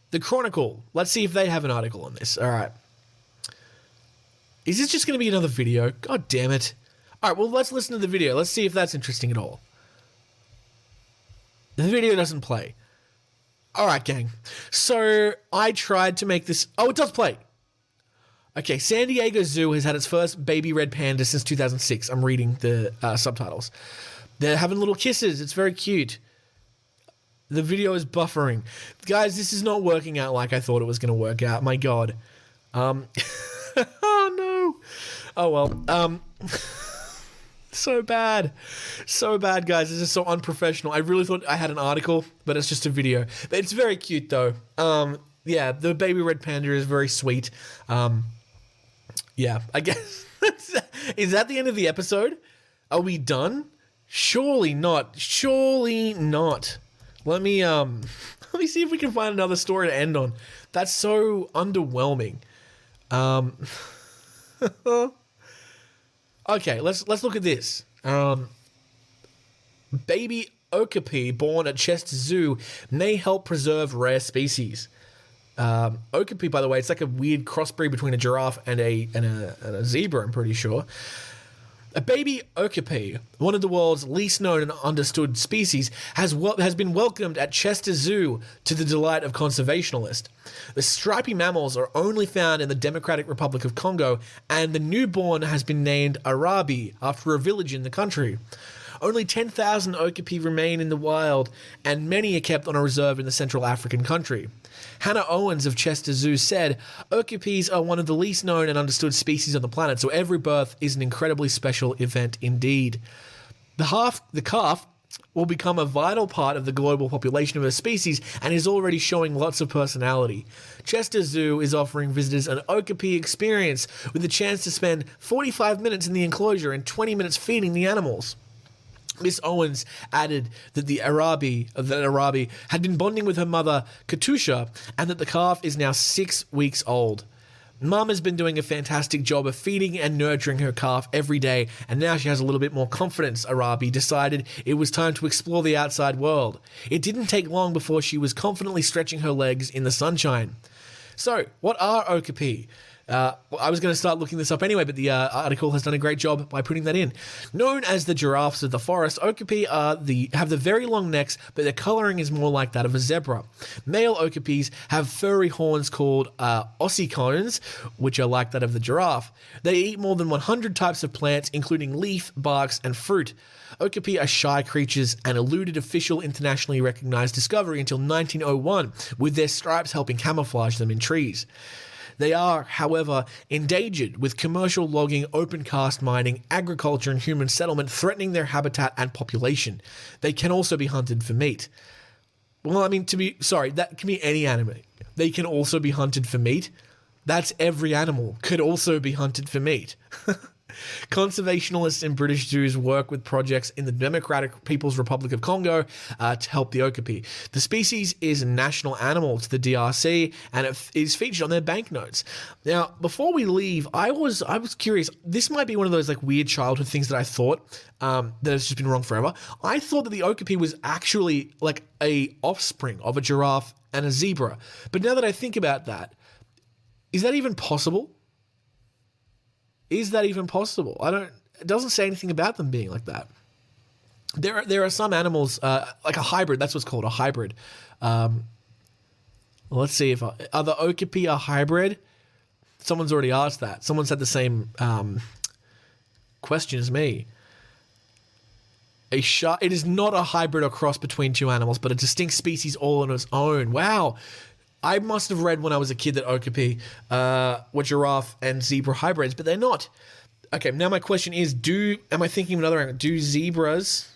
G: The Chronicle. Let's see if they have an article on this. All right. Is this just going to be another video? God damn it. All right, well, let's listen to the video. Let's see if that's interesting at all. The video doesn't play. All right, gang. So I tried to make this... Oh, it does play. Okay, San Diego Zoo has had its first baby red panda since 2006. I'm reading the subtitles. They're having little kisses. It's very cute. The video is buffering. Guys, this is not working out like I thought it was going to work out. My God. Oh, no. Oh, well. So bad. So bad, guys. This is so unprofessional. I really thought I had an article, but it's just a video. But it's very cute, though. Yeah, the baby red panda is very sweet. Yeah, I guess. Is that the end of the episode? Are we done? Surely not. Surely not. Let me see if we can find another story to end on. That's so underwhelming. Okay, let's look at this. Baby Okapi born at Chester Zoo may help preserve rare species. Okapi, by the way, it's like a weird crossbreed between a giraffe and a zebra, I'm pretty sure. A baby Okapi, one of the world's least known and understood species, has been welcomed at Chester Zoo to the delight of conservationists. The stripy mammals are only found in the Democratic Republic of Congo, and the newborn has been named Arabi after a village in the country. Only 10,000 Okapi remain in the wild, and many are kept on a reserve in the Central African country. Hannah Owens of Chester Zoo said, Okapis are one of the least known and understood species on the planet, so every birth is an incredibly special event indeed. The calf will become a vital part of the global population of a species and is already showing lots of personality. Chester Zoo is offering visitors an Okapi experience with the chance to spend 45 minutes in the enclosure and 20 minutes feeding the animals. Miss Owens added that the Arabi had been bonding with her mother, Katusha, and that the calf is now 6 weeks old. Mum has been doing a fantastic job of feeding and nurturing her calf every day, and now she has a little bit more confidence, Arabi decided it was time to explore the outside world. It didn't take long before she was confidently stretching her legs in the sunshine. So, what are Okapi? I was going to start looking this up anyway, but the article has done a great job by putting that in. Known as the giraffes of the forest, Okapi have the very long necks, but their coloring is more like that of a zebra. Male Okapis have furry horns called ossicones, which are like that of the giraffe. They eat more than 100 types of plants, including leaf, barks, and fruit. Okapi are shy creatures and eluded official internationally recognized discovery until 1901, with their stripes helping camouflage them in trees. They are, however, endangered, with commercial logging, open cast mining, agriculture, and human settlement threatening their habitat and population. They can also be hunted for meat. Well, I mean, that can be any animal. They can also be hunted for meat. That's every animal could also be hunted for meat. Conservationists in British zoos work with projects in the Democratic People's Republic of Congo to help the Okapi. The species is a national animal to the DRC, and it is featured on their banknotes. Now, before we leave, I was curious. This might be one of those like weird childhood things that I thought that has just been wrong forever. I thought that the Okapi was actually like a offspring of a giraffe and a zebra. But now that I think about that, is that even possible? Is that even possible? It doesn't say anything about them being like that. There are some animals, like a hybrid, that's what's called, a hybrid. Let's see are the Okapi a hybrid? Someone's already asked that. Someone's had the same question as me. It is not a hybrid or cross between two animals, but a distinct species all on its own. Wow. I must have read when I was a kid that Okapi were giraffe and zebra hybrids, but they're not. Okay, now my question is, am I thinking of another angle? Do zebras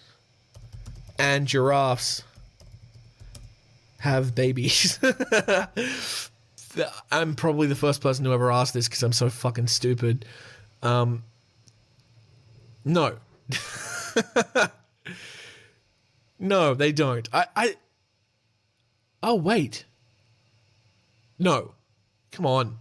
G: and giraffes have babies? I'm probably the first person to ever ask this because I'm so fucking stupid. No. No, they don't. Oh, wait. No. Come on.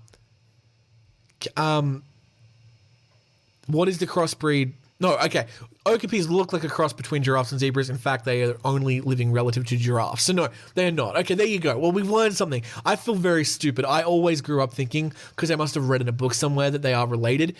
G: What is the crossbreed? No, okay. Okapis look like a cross between giraffes and zebras. In fact, they are only living relative to giraffes. So no, they're not. Okay, there you go. Well, we've learned something. I feel very stupid. I always grew up thinking, because I must have read in a book somewhere, that they are related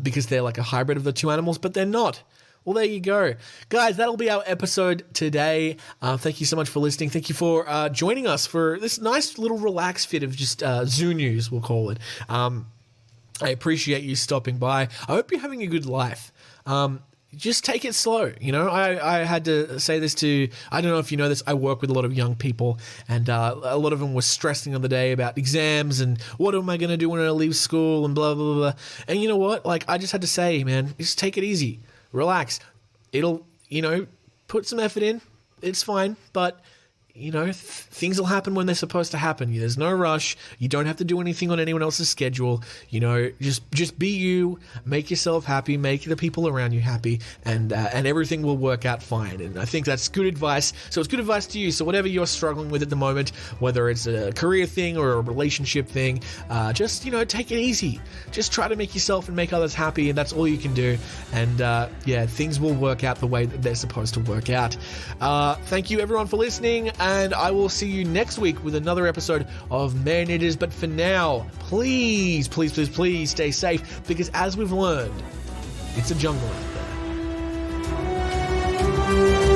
G: because they're like a hybrid of the two animals, but they're not. Well, there you go. Guys, that'll be our episode today. Thank you so much for listening. Thank you for joining us for this nice little relaxed fit of just zoo news, we'll call it. I appreciate you stopping by. I hope you're having a good life. Just take it slow. You know, I had to say this to, I don't know if you know this, I work with a lot of young people, and a lot of them were stressing the other day about exams and what am I going to do when I leave school and blah, blah, blah. And you know what? Like, I just had to say, man, just take it easy. Relax. It'll, put some effort in. It's fine. But, things will happen when they're supposed to happen. There's no rush. You don't have to do anything on anyone else's schedule. Just be you. Make yourself happy. Make the people around you happy. And everything will work out fine. And I think that's good advice. So it's good advice to you. So whatever you're struggling with at the moment, whether it's a career thing or a relationship thing, just, take it easy. Just try to make yourself and make others happy. And that's all you can do. And things will work out the way that they're supposed to work out. Thank you everyone for listening. And I will see you next week with another episode of Man Eaters. But for now, please, please, please, please stay safe, because as we've learned, it's a jungle out there.